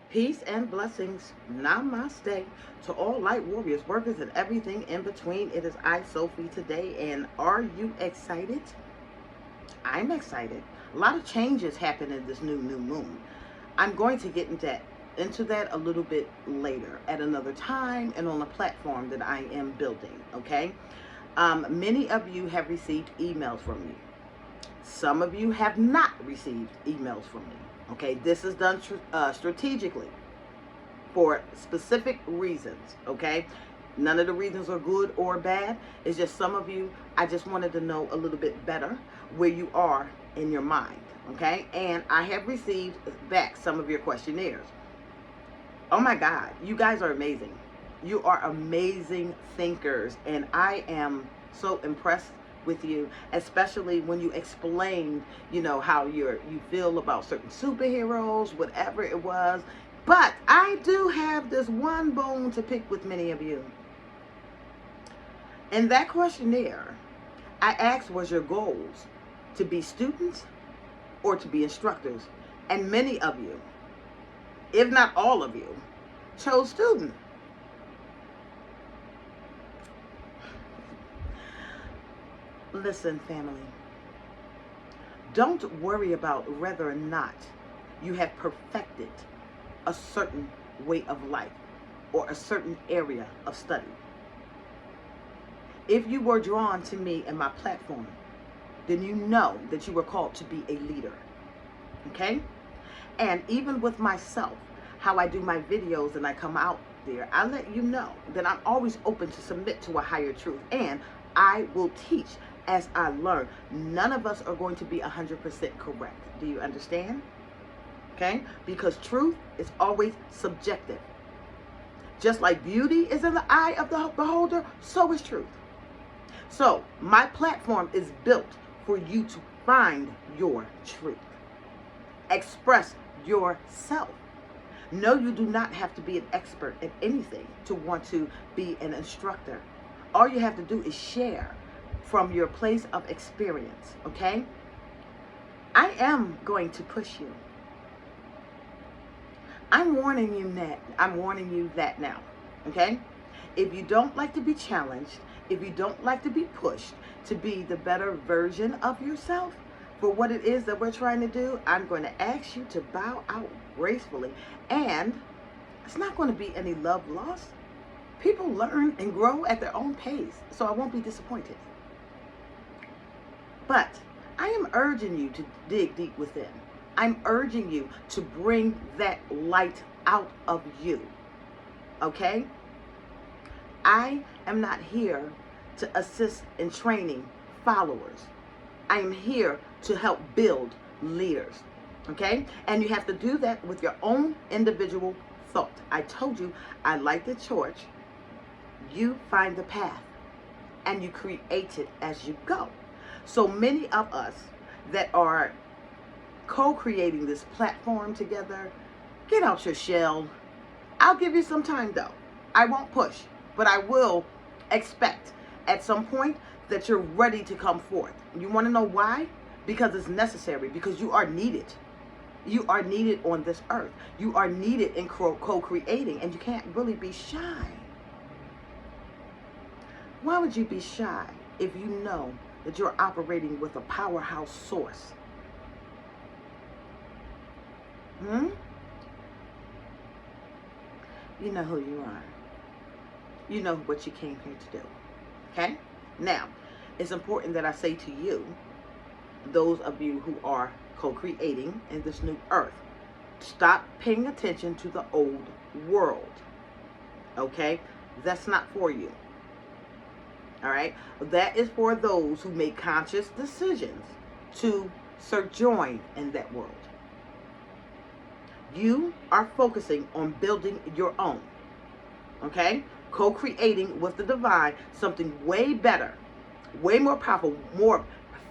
Peace and blessings. Namaste to all light warriors, workers, and everything in between. It is I, Sophie, today. And are you excited? I'm excited. A lot of changes happen in this new moon. I'm going to get into that a little bit later at another time and on a platform that I am building. Okay. Many of you have received emails from me. Some of you have not received emails from me. Okay, this is done strategically for specific reasons. Okay, none of the reasons are good or bad. It's just some of you, I just wanted to know a little bit better where you are in your mind. Okay, and I have received back some of your questionnaires. Oh my God, you guys are amazing. You are amazing thinkers, and I am so impressed with you, especially when you explained, how you feel about certain superheroes, whatever it was. But I do have this one bone to pick with many of you. In that questionnaire, I asked, was your goals to be students or to be instructors? And many of you, if not all of you, chose student. Listen, family, don't worry about whether or not you have perfected a certain way of life or a certain area of study. If you were drawn to me and my platform, then you know that you were called to be a leader. Okay? And even with myself, how I do my videos and I come out there, I let you know that I'm always open to submit to a higher truth, and I will teach as I learn. None of us are going to be 100% correct. Do you understand? Okay? Because truth is always subjective. Just like beauty is in the eye of the beholder, so is truth. So my platform is built for you to find your truth. Express yourself. No, you do not have to be an expert at anything to want to be an instructor. All you have to do is share from your place of experience, okay? I am going to push you. I'm warning you that now, okay? If you don't like to be challenged, if you don't like to be pushed to be the better version of yourself for what it is that we're trying to do, I'm going to ask you to bow out gracefully. And it's not going to be any love lost. People learn and grow at their own pace, so I won't be disappointed. But I am urging you to dig deep within. I'm urging you to bring that light out of you. Okay? I am not here to assist in training followers. I am here to help build leaders. Okay? And you have to do that with your own individual thought. I told you I like the torch. You find the path and you create it as you go. So many of us that are co-creating this platform together, get out your shell. I'll give you some time though. I won't push, but I will expect at some point that you're ready to come forth. You want to know why? Because it's necessary, because you are needed. You are needed on this earth. You are needed in co-creating, and you can't really be shy. Why would you be shy if you know that you're operating with a powerhouse source? You know who you are. You know what you came here to do. Okay? Now, it's important that I say to you, those of you who are co-creating in this new earth, stop paying attention to the old world. Okay? That's not for you. All right? That is for those who make conscious decisions to join in that world. You are focusing on building your own. Okay? Co-creating with the divine something way better, way more powerful, more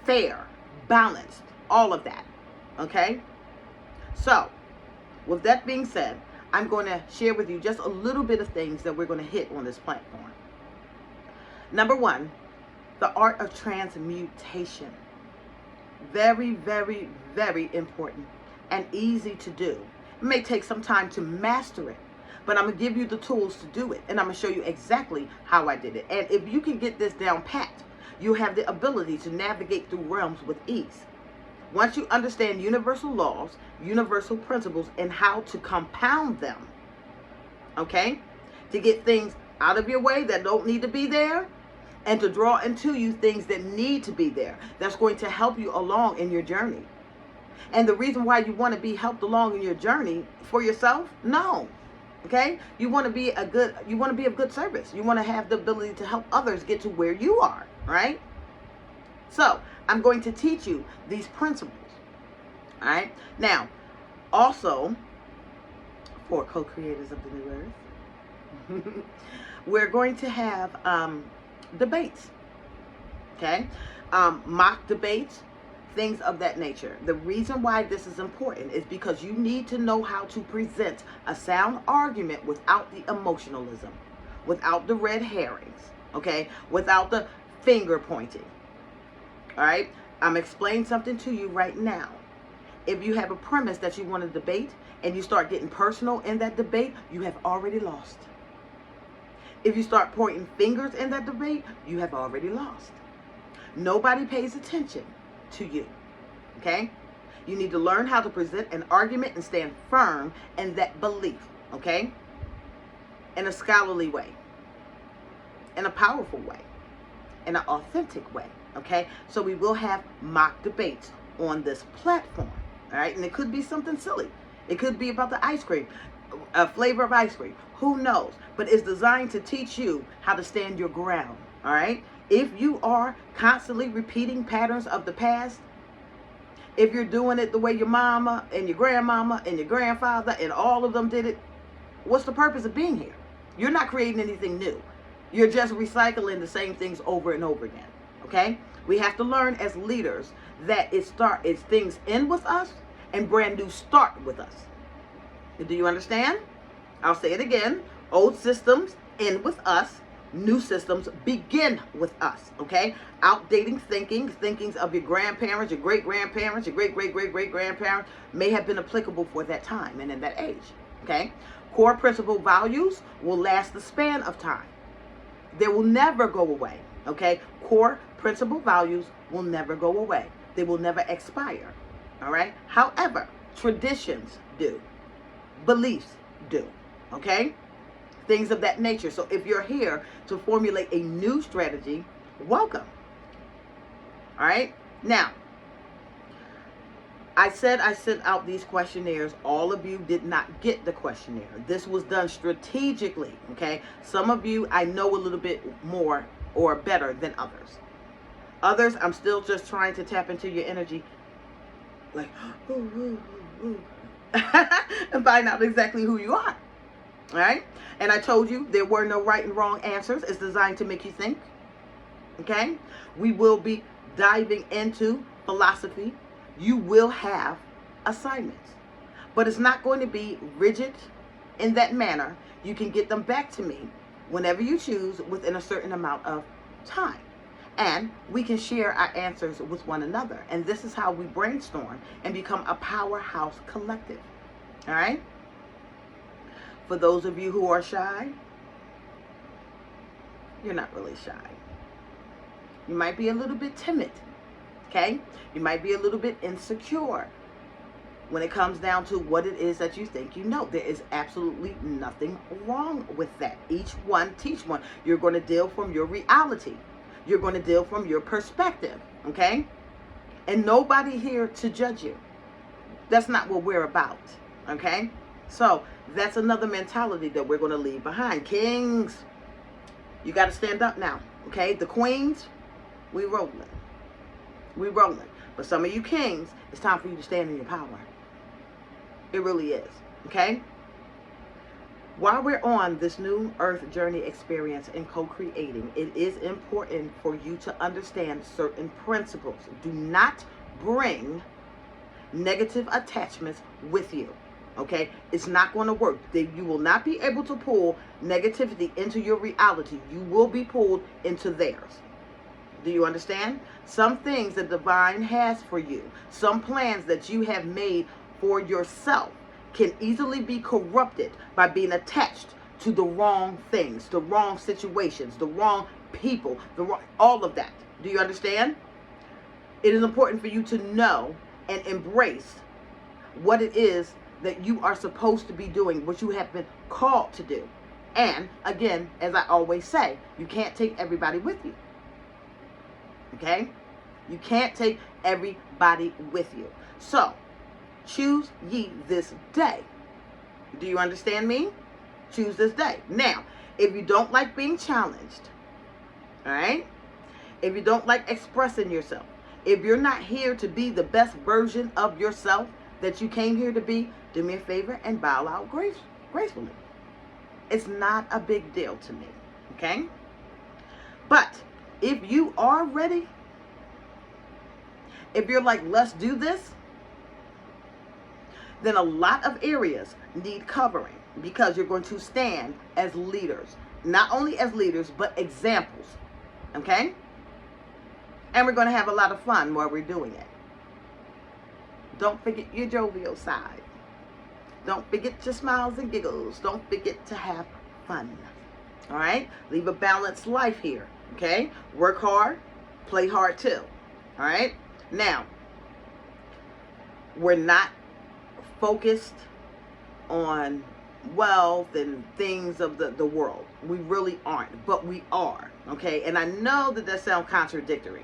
fair, balanced, all of that. Okay? So, with that being said, I'm going to share with you just a little bit of things that we're going to hit on this platform. Number one, the art of transmutation. Very, very, very important and easy to do. It may take some time to master it, but I'm going to give you the tools to do it. And I'm going to show you exactly how I did it. And if you can get this down pat, you have the ability to navigate through realms with ease. Once you understand universal laws, universal principles, and how to compound them, okay, to get things out of your way that don't need to be there, and to draw into you things that need to be there, that's going to help you along in your journey. And the reason why you want to be helped along in your journey for yourself, no. Okay? You want to be of good service. You want to have the ability to help others get to where you are, right? So, I'm going to teach you these principles. All right? Now, also, for co-creators of the new earth, we're going to have debates. Okay? Mock debates, things of that nature. The reason why this is important is because you need to know how to present a sound argument without the emotionalism, without the red herrings, okay, without the finger pointing. All right, I'm explaining something to you right now. If you have a premise that you want to debate and you start getting personal in that debate, you have already lost. If you start pointing fingers in that debate, you have already lost. Nobody pays attention to you, okay? You need to learn how to present an argument and stand firm in that belief, okay? In a scholarly way, in a powerful way, in an authentic way, okay? So we will have mock debates on this platform, all right? And it could be something silly. It could be about the ice cream, a flavor of ice cream. Who knows? But it's designed to teach you how to stand your ground, all right? If you are constantly repeating patterns of the past, if you're doing it the way your mama and your grandmama and your grandfather and all of them did it, what's the purpose of being here? You're not creating anything new. You're just recycling the same things over and over again, okay? We have to learn as leaders that it's things end with us and brand new start with us. Do you understand? I'll say it again. Old systems end with us. New systems begin with us, okay? Outdating thinkings of your grandparents, your great-grandparents, your great-great-great-great-grandparents may have been applicable for that time and in that age, okay? Core principle values will last the span of time. They will never go away, okay? Core principle values will never go away. They will never expire, all right? However, traditions do. Beliefs do, okay? Things of that nature. So if you're here to formulate a new strategy, welcome. All right. Now, I said I sent out these questionnaires. All of you did not get the questionnaire. This was done strategically. Okay. Some of you I know a little bit more or better than others. Others, I'm still just trying to tap into your energy, like, and find out exactly who you are. All right. And I told you there were no right and wrong answers. It's designed to make you think. Okay. We will be diving into philosophy. You will have assignments, but it's not going to be rigid in that manner. You can get them back to me whenever you choose within a certain amount of time. And we can share our answers with one another. And this is how we brainstorm and become a powerhouse collective. All right. For those of you who are shy, you're not really shy. You might be a little bit timid, okay? You might be a little bit insecure when it comes down to what it is that you think you know. There is absolutely nothing wrong with that. Each one teach one. You're going to deal from your reality. You're going to deal from your perspective, okay? And nobody here to judge you. That's not what we're about, okay? So that's another mentality that we're going to leave behind. Kings, you got to stand up now, okay? The queens, we rolling. We rolling. But some of you kings, it's time for you to stand in your power. It really is, okay? While we're on this new earth journey experience in co-creating, it is important for you to understand certain principles. Do not bring negative attachments with you. Okay, it's not going to work. You will not be able to pull negativity into your reality. You will be pulled into theirs. Do you understand? Some things the divine has for you, some plans that you have made for yourself, can easily be corrupted by being attached to the wrong things, the wrong situations, the wrong people, all of that. Do you understand? It is important for you to know and embrace what it is that you are supposed to be doing, what you have been called to do. And again, as I always say, you can't take everybody with you. Okay? You can't take everybody with you. So, choose ye this day. Do you understand me? Choose this day. Now, if you don't like being challenged, all right? If you don't like expressing yourself, if you're not here to be the best version of yourself that you came here to be, do me a favor and bow out gracefully. It's not a big deal to me, okay? But if you are ready, if you're like, let's do this, then a lot of areas need covering because you're going to stand as leaders. Not only as leaders, but examples, okay? And we're going to have a lot of fun while we're doing it. Don't forget your jovial side. Don't forget your smiles and giggles. Don't forget to have fun. All right? Leave a balanced life here. Okay? Work hard. Play hard too. All right? Now, we're not focused on wealth and things of the world. We really aren't. But we are. Okay? And I know that sounds contradictory.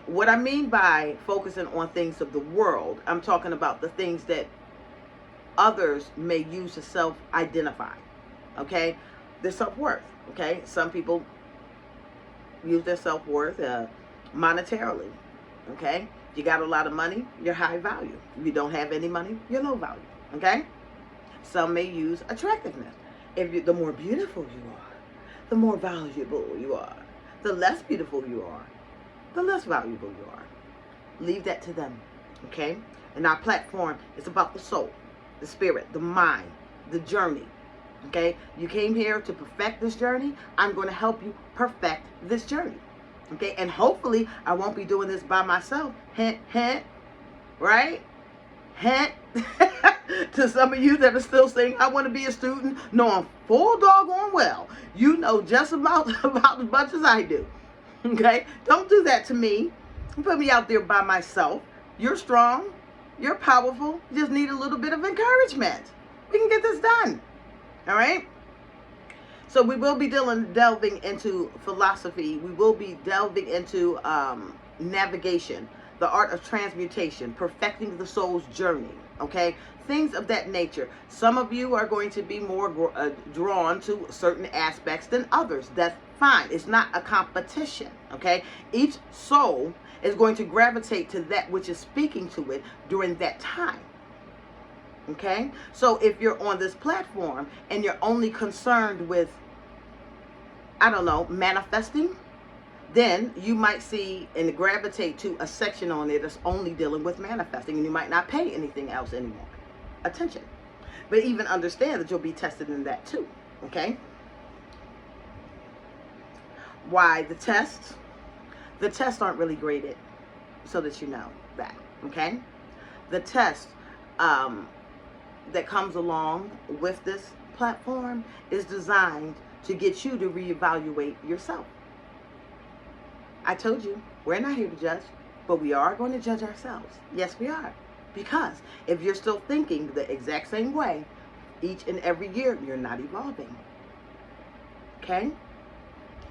What I mean by focusing on things of the world, I'm talking about the things that others may use to self-identify, okay? Their self-worth, okay? Some people use their self-worth monetarily, okay? You got a lot of money, you're high value. If you don't have any money, you're low value, okay? Some may use attractiveness. The more beautiful you are, the more valuable you are. The less beautiful you are, the less valuable you are. Leave that to them, okay? And our platform is about the soul, the spirit, the mind, the journey, okay? You came here to perfect this journey. I'm going to help you perfect this journey, okay? And hopefully I won't be doing this by myself. Hint, hint, right? Hint. To some of you that are still saying, I want to be a student, knowing full doggone well, you know just about as much as I do. Okay? Don't do that to me. Put me out there by myself. You're strong. You're powerful. You just need a little bit of encouragement. We can get this done. All right? So we will be delving into philosophy. We will be delving into navigation, the art of transmutation, perfecting the soul's journey. Okay? Things of that nature. Some of you are going to be more drawn to certain aspects than others. That's fine. It's not a competition. Okay? Each soul is going to gravitate to that which is speaking to it during that time. Okay? So if you're on this platform and you're only concerned with, I don't know, manifesting, then you might see and gravitate to a section on it that's only dealing with manifesting, and you might not pay anything else anymore attention. But even understand that you'll be tested in that too. Okay? Why the tests? The tests aren't really graded, so that you know that. Okay? The test that comes along with this platform is designed to get you to reevaluate yourself. I told you, we're not here to judge, but we are going to judge ourselves. Yes, we are. Because if you're still thinking the exact same way, each and every year, you're not evolving. Okay?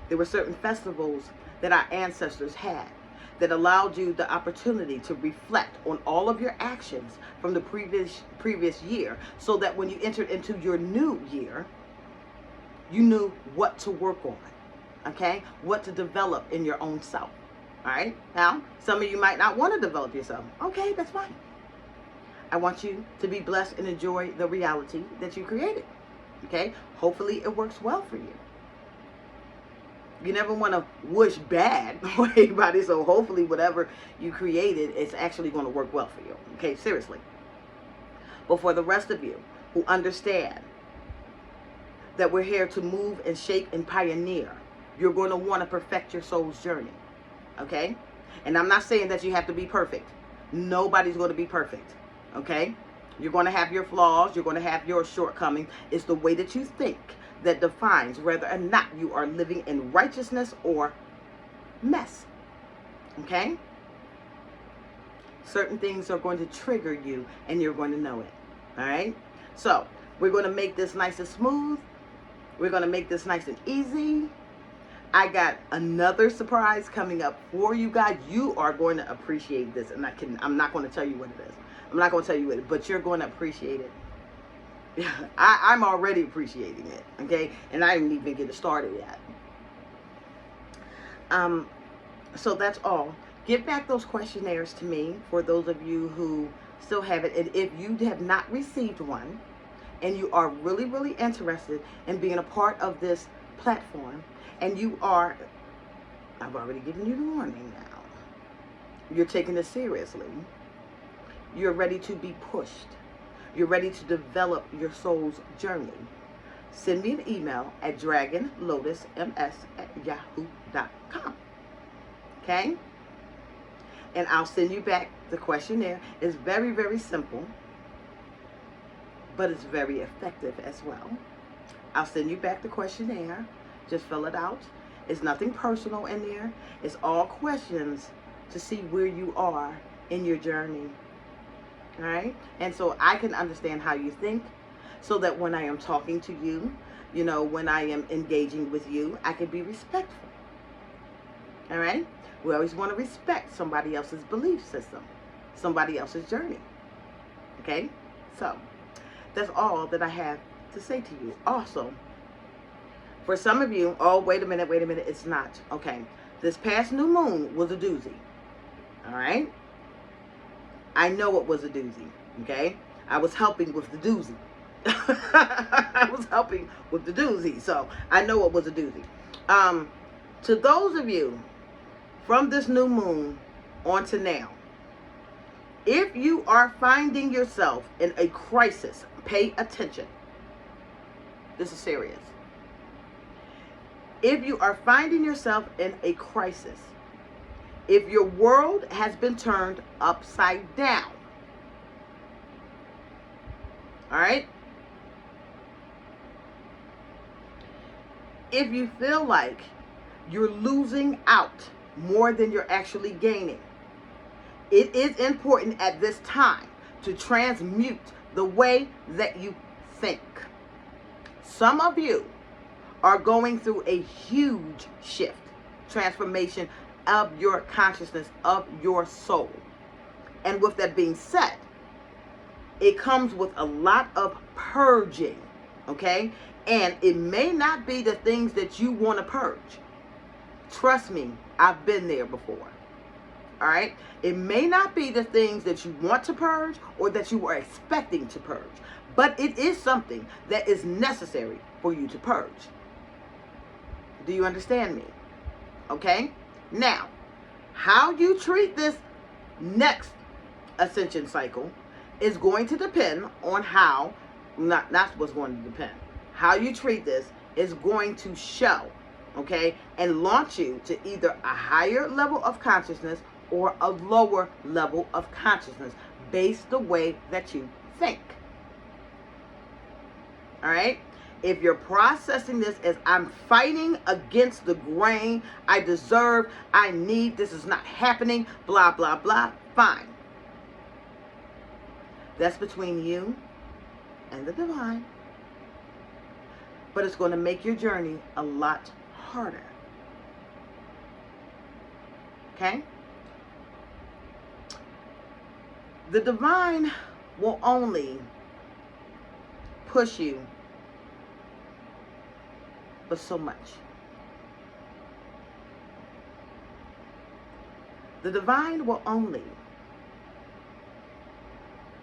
There were certain festivals that our ancestors had that allowed you the opportunity to reflect on all of your actions from the previous year, so that when you entered into your new year, you knew what to work on. Okay? What to develop in your own self. All right? Now, some of you might not want to develop yourself. Okay, that's fine. I want you to be blessed and enjoy the reality that you created. Okay? Hopefully it works well for you. You never want to wish bad on anybody, so hopefully whatever you created is actually going to work well for you. Okay? Seriously. But for the rest of you who understand that we're here to move and shape and pioneer, you're going to want to perfect your soul's journey. Okay? And I'm not saying that you have to be perfect. Nobody's going to be perfect. Okay? You're going to have your flaws. You're going to have your shortcomings. It's the way that you think that defines whether or not you are living in righteousness or mess. Okay? Certain things are going to trigger you, and you're going to know it. All right? So, we're going to make this nice and smooth. We're going to make this nice and easy. I got another surprise coming up for you guys. You are going to appreciate this, and I'm not going to tell you what it is. I'm not going to tell you what it is, but you're going to appreciate it. I'm already appreciating it, okay? And I didn't even get it started yet. So that's all. Give back those questionnaires to me for those of you who still have it. And if you have not received one and you are really, really interested in being a part of this platform, and you are, I've already given you the warning now, you're taking this seriously, you're ready to be pushed, you're ready to develop your soul's journey, send me an email at dragonlotusms@yahoo.com. Okay? And I'll send you back the questionnaire. It's very, very simple, but it's very effective as well. I'll send you back the questionnaire. Just fill it out. It's nothing personal in there. It's all questions to see where you are in your journey. All right? And so I can understand how you think, so that when I am talking to you, you know, when I am engaging with you, I can be respectful. All right? We always want to respect somebody else's belief system, somebody else's journey. Okay? So, that's all that I have to say to you. Also, for some of you, oh, wait a minute, it's not. Okay. This past new moon was a doozy. All right? I know it was a doozy. Okay? I was helping with the doozy. I was helping with the doozy. So, I know it was a doozy. To those of you, from this new moon on to now, if you are finding yourself in a crisis, pay attention. This is serious. If you are finding yourself in a crisis, if your world has been turned upside down, all right? If you feel like you're losing out more than you're actually gaining, it is important at this time to transmute the way that you think. Some of you are going through a huge shift, transformation of your consciousness, of your soul. And with that being said, it comes with a lot of purging, okay? And it may not be the things that you want to purge. Trust me, I've been there before. All right? It may not be the things that you want to purge or that you were expecting to purge, but it is something that is necessary for you to purge. Do you understand me? Okay? Now, how you treat this next ascension cycle is going to depend on how, not what's going to depend. How you treat this is going to show, okay, and launch you to either a higher level of consciousness or a lower level of consciousness based the way that you think. All right? If you're processing this as I'm fighting against the grain, I deserve, I need, this is not happening, blah, blah, blah, fine. That's between you and the divine. But it's going to make your journey a lot harder. Okay? The divine will only push you but so much. The divine will only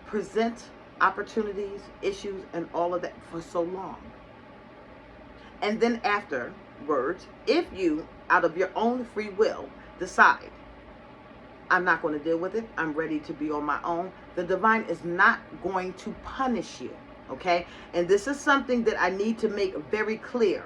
present opportunities, issues, and all of that for so long. And then afterwards, if you, out of your own free will, decide, I'm not going to deal with it, I'm ready to be on my own, the divine is not going to punish you, okay? And this is something that I need to make very clear.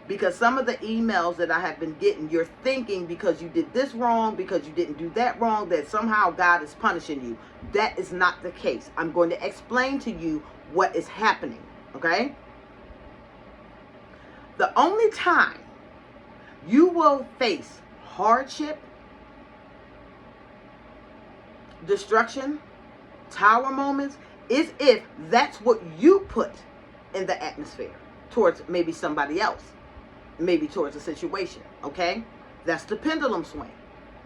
Because some of the emails that I have been getting, you're thinking because you did this wrong, because you didn't do that wrong, that somehow God is punishing you. That is not the case. I'm going to explain to you what is happening, okay? The only time you will face hardship, destruction, tower moments, is if that's what you put in the atmosphere towards maybe somebody else, maybe towards a situation, okay? That's the pendulum swing,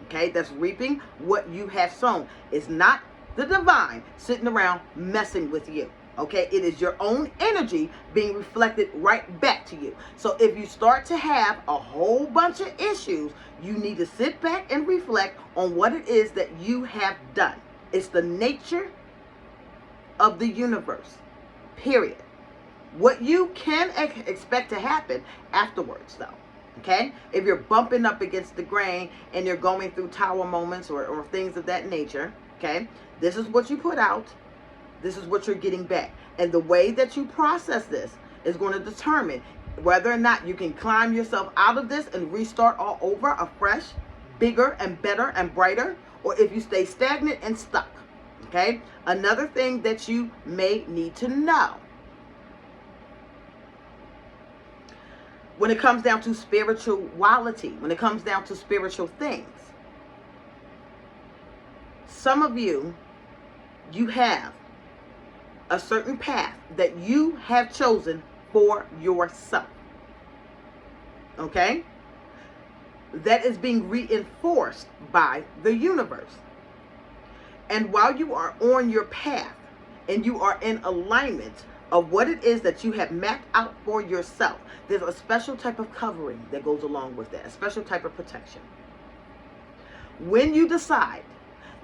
okay? That's reaping what you have sown. It's not the divine sitting around messing with you, okay? It is your own energy being reflected right back to you. So if you start to have a whole bunch of issues, you need to sit back and reflect on what it is that you have done. It's the nature of the universe, period. What you can expect to happen afterwards, though, okay? If you're bumping up against the grain and you're going through tower moments or things of that nature, okay? This is what you put out. This is what you're getting back. And the way that you process this is going to determine whether or not you can climb yourself out of this and restart all over afresh, bigger and better and brighter, or if you stay stagnant and stuck, okay? Another thing that you may need to know, when it comes down to spirituality, when it comes down to spiritual things, some of you have a certain path that you have chosen for yourself, okay? That is being reinforced by the universe. And while you are on your path and you are in alignment of what it is that you have mapped out for yourself, there's a special type of covering that goes along with that, a special type of protection. When you decide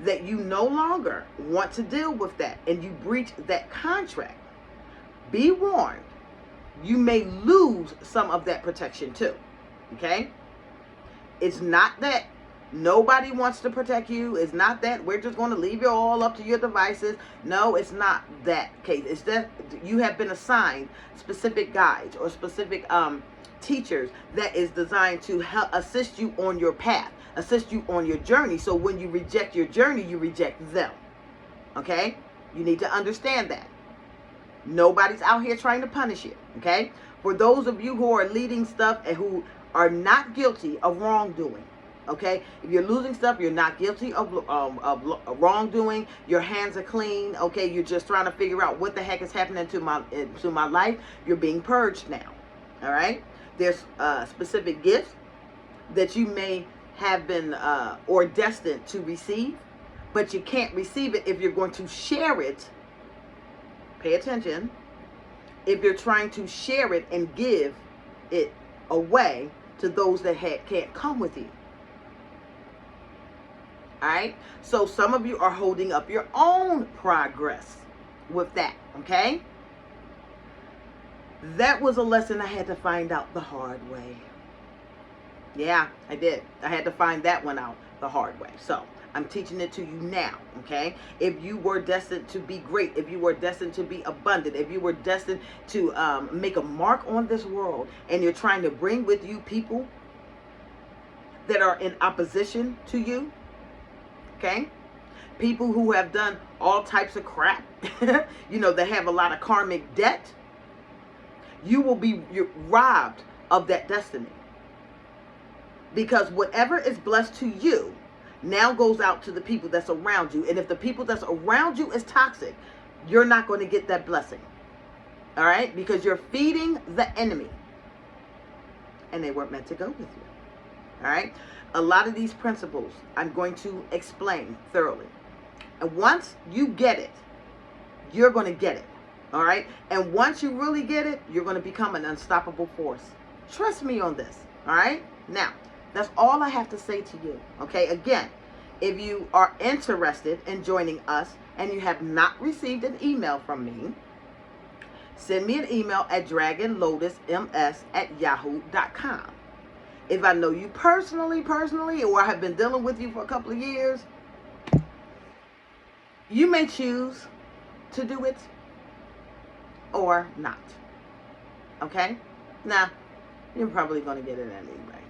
that you no longer want to deal with that and you breach that contract, be warned, you may lose some of that protection too, okay? It's not that nobody wants to protect you. It's not that we're just going to leave you all up to your devices. No, it's not that case. It's that you have been assigned specific guides or specific teachers that is designed to help assist you on your path, assist you on your journey. So when you reject your journey, you reject them. Okay? You need to understand that. Nobody's out here trying to punish you. Okay? For those of you who are leading stuff and who are not guilty of wrongdoing, okay? If you're losing stuff, you're not guilty of wrongdoing. Your hands are clean, okay? You're just trying to figure out what the heck is happening to my life. You're being purged now, all right? There's specific gifts that you may have been or destined to receive, but you can't receive it if you're going to share it. Pay attention. If you're trying to share it and give it away to those that can't come with you. All right, so some of you are holding up your own progress with that, okay? That was a lesson I had to find out the hard way. Yeah, I did. I had to find that one out the hard way. So I'm teaching it to you now, okay? If you were destined to be great, if you were destined to be abundant, if you were destined to make a mark on this world, and you're trying to bring with you people that are in opposition to you, okay? People who have done all types of crap, you know, that have a lot of karmic debt, you're robbed of that destiny. Because whatever is blessed to you now goes out to the people that's around you. And if the people that's around you is toxic, you're not going to get that blessing. All right? Because you're feeding the enemy. And they weren't meant to go with you. All right? A lot of these principles I'm going to explain thoroughly. And once you get it, you're going to get it. All right? And once you really get it, you're going to become an unstoppable force. Trust me on this. All right? Now, that's all I have to say to you. Okay? Again, if you are interested in joining us and you have not received an email from me, send me an email at dragonlotusms@yahoo.com. If I know you personally, or I have been dealing with you for a couple of years, you may choose to do it or not. Okay? Now, You're probably going to get it anyway.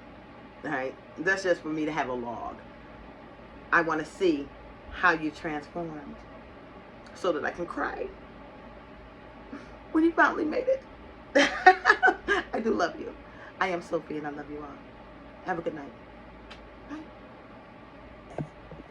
All right? That's just for me to have a log. I want to see how you transformed so that I can cry when you finally made it. I do love you. I am Sophie, and I love you all. Have a good night.